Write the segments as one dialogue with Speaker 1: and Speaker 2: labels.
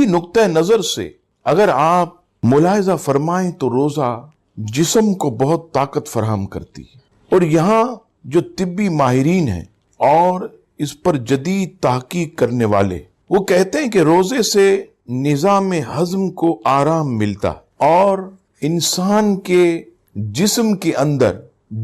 Speaker 1: نقطہ نظر سے اگر آپ ملاحظہ فرمائیں تو روزہ جسم کو بہت طاقت فراہم کرتی ہے، اور یہاں جو طبی ماہرین ہیں اور اس پر جدید تحقیق کرنے والے وہ کہتے ہیں کہ روزے سے نظام ہضم کو آرام ملتا اور انسان کے جسم کے اندر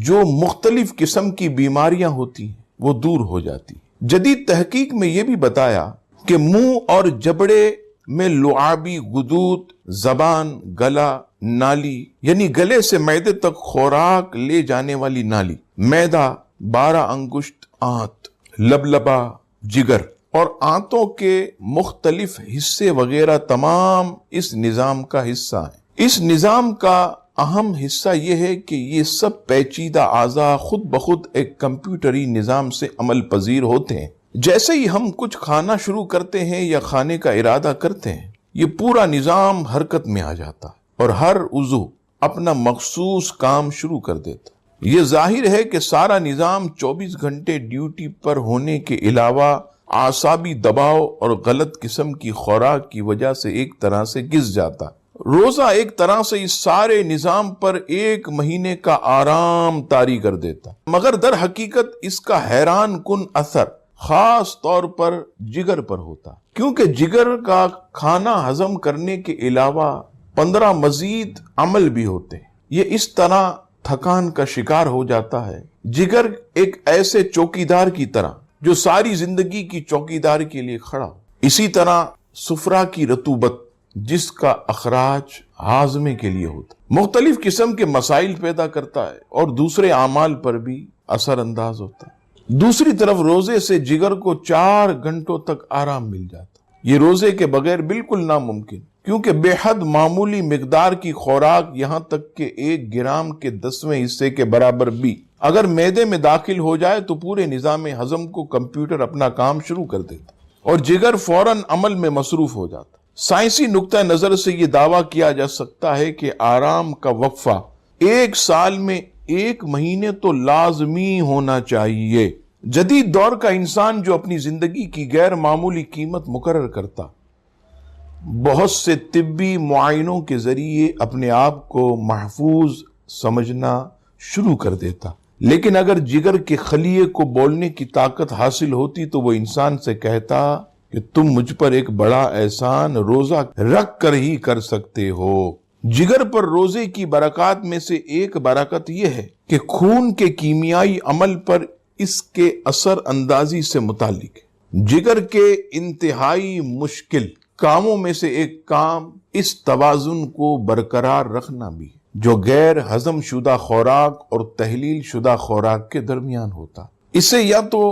Speaker 1: جو مختلف قسم کی بیماریاں ہوتی ہیں وہ دور ہو جاتی. جدید تحقیق میں یہ بھی بتایا کہ منہ اور جبڑے میں لعابی غدود، زبان، گلا، نالی یعنی گلے سے معدے تک خوراک لے جانے والی نالی، معدہ، 12 انگشت آنت، لبلبا، جگر اور آنتوں کے مختلف حصے وغیرہ تمام اس نظام کا حصہ ہیں. اس نظام کا اہم حصہ یہ ہے کہ یہ سب پیچیدہ اعضاء خود بخود ایک کمپیوٹری نظام سے عمل پذیر ہوتے ہیں. جیسے ہی ہم کچھ کھانا شروع کرتے ہیں یا کھانے کا ارادہ کرتے ہیں، یہ پورا نظام حرکت میں آ جاتا ہے اور ہر عضو اپنا مخصوص کام شروع کر دیتا. یہ ظاہر ہے کہ سارا نظام 24 گھنٹے ڈیوٹی پر ہونے کے علاوہ اعصابی دباؤ اور غلط قسم کی خوراک کی وجہ سے ایک طرح سے گھس جاتا. روزہ ایک طرح سے اس سارے نظام پر 1 مہینے کا آرام طاری کر دیتا، مگر در حقیقت اس کا حیران کن اثر خاص طور پر جگر پر ہوتا، کیونکہ جگر کا کھانا ہضم کرنے کے علاوہ 15 مزید عمل بھی ہوتے ہیں. یہ اس طرح تھکان کا شکار ہو جاتا ہے. جگر ایک ایسے چوکیدار کی طرح جو ساری زندگی کی چوکیدار کے لیے کھڑا ہو. اسی طرح سفرہ کی رطوبت جس کا اخراج ہاضمے کے لیے ہوتا، مختلف قسم کے مسائل پیدا کرتا ہے اور دوسرے اعمال پر بھی اثر انداز ہوتا ہے. دوسری طرف روزے سے جگر کو 4 گھنٹوں تک آرام مل جاتا. یہ روزے کے بغیر بالکل ناممکن، کیونکہ بے حد معمولی مقدار کی خوراک، یہاں تک کہ 1 گرام کے 10ویں حصے کے برابر بھی اگر معدے میں داخل ہو جائے تو پورے نظام ہضم کو کمپیوٹر اپنا کام شروع کر دیتا اور جگر فوراً عمل میں مصروف ہو جاتا. سائنسی نقطہ نظر سے یہ دعویٰ کیا جا سکتا ہے کہ آرام کا وقفہ 1 سال میں 1 مہینے تو لازمی ہونا چاہیے. جدید دور کا انسان جو اپنی زندگی کی غیر معمولی قیمت مقرر کرتا، بہت سے طبی معائنوں کے ذریعے اپنے آپ کو محفوظ سمجھنا شروع کر دیتا. لیکن اگر جگر کے خلیے کو بولنے کی طاقت حاصل ہوتی تو وہ انسان سے کہتا کہ تم مجھ پر ایک بڑا احسان روزہ رکھ کر ہی کر سکتے ہو. جگر پر روزے کی برکات میں سے ایک برکت یہ ہے کہ خون کے کیمیائی عمل پر اس کے اثر اندازی سے متعلق ہے. جگر کے انتہائی مشکل کاموں میں سے ایک کام اس توازن کو برقرار رکھنا بھی ہے جو غیر ہضم شدہ خوراک اور تحلیل شدہ خوراک کے درمیان ہوتا. اسے یا تو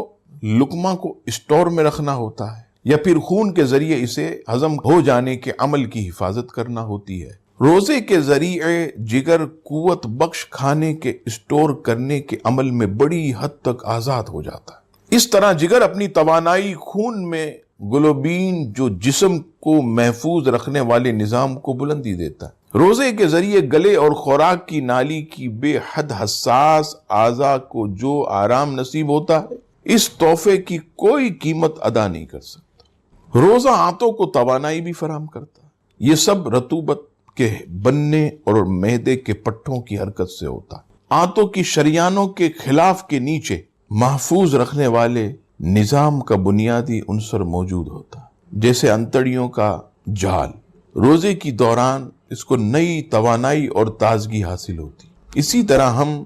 Speaker 1: لقمہ کو اسٹور میں رکھنا ہوتا ہے یا پھر خون کے ذریعے اسے ہضم ہو جانے کے عمل کی حفاظت کرنا ہوتی ہے. روزے کے ذریعے جگر قوت بخش کھانے کے اسٹور کرنے کے عمل میں بڑی حد تک آزاد ہو جاتا ہے. اس طرح جگر اپنی توانائی خون میں گلوبین جو جسم کو محفوظ رکھنے والے نظام کو بلندی دیتا ہے. روزے کے ذریعے گلے اور خوراک کی نالی کی بے حد حساس اعضاء کو جو آرام نصیب ہوتا ہے، اس تحفے کی کوئی قیمت ادا نہیں کر سکتا. روزہ آنتوں کو توانائی بھی فراہم کرتا ہے. یہ سب رطوبت کے بننے اور معدے کے پٹھوں کی حرکت سے ہوتا ہے. آنتوں کی شریانوں کے خلاف کے نیچے محفوظ رکھنے والے نظام کا بنیادی عنصر موجود ہوتا ہے، جیسے انتڑیوں کا جال. روزے کی دوران اس کو نئی توانائی اور تازگی حاصل ہوتی. اسی طرح ہم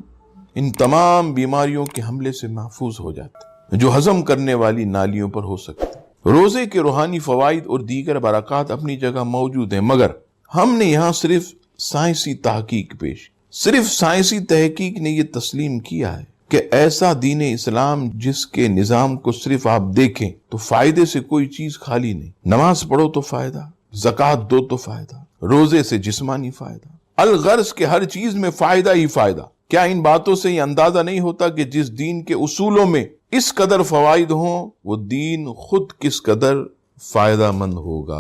Speaker 1: ان تمام بیماریوں کے حملے سے محفوظ ہو جاتے جو ہضم کرنے والی نالیوں پر ہو سکتے. روزے کے روحانی فوائد اور دیگر برکات اپنی جگہ موجود ہیں، مگر ہم نے یہاں صرف سائنسی تحقیق نے یہ تسلیم کیا ہے کہ ایسا دین اسلام جس کے نظام کو صرف آپ دیکھیں تو فائدے سے کوئی چیز خالی نہیں. نماز پڑھو تو فائدہ، زکوٰۃ دو تو فائدہ، روزے سے جسمانی فائدہ، الغرض کے ہر چیز میں فائدہ ہی فائدہ. کیا ان باتوں سے یہ اندازہ نہیں ہوتا کہ جس دین کے اصولوں میں اس قدر فوائد ہوں وہ دین خود کس قدر فائدہ مند ہوگا؟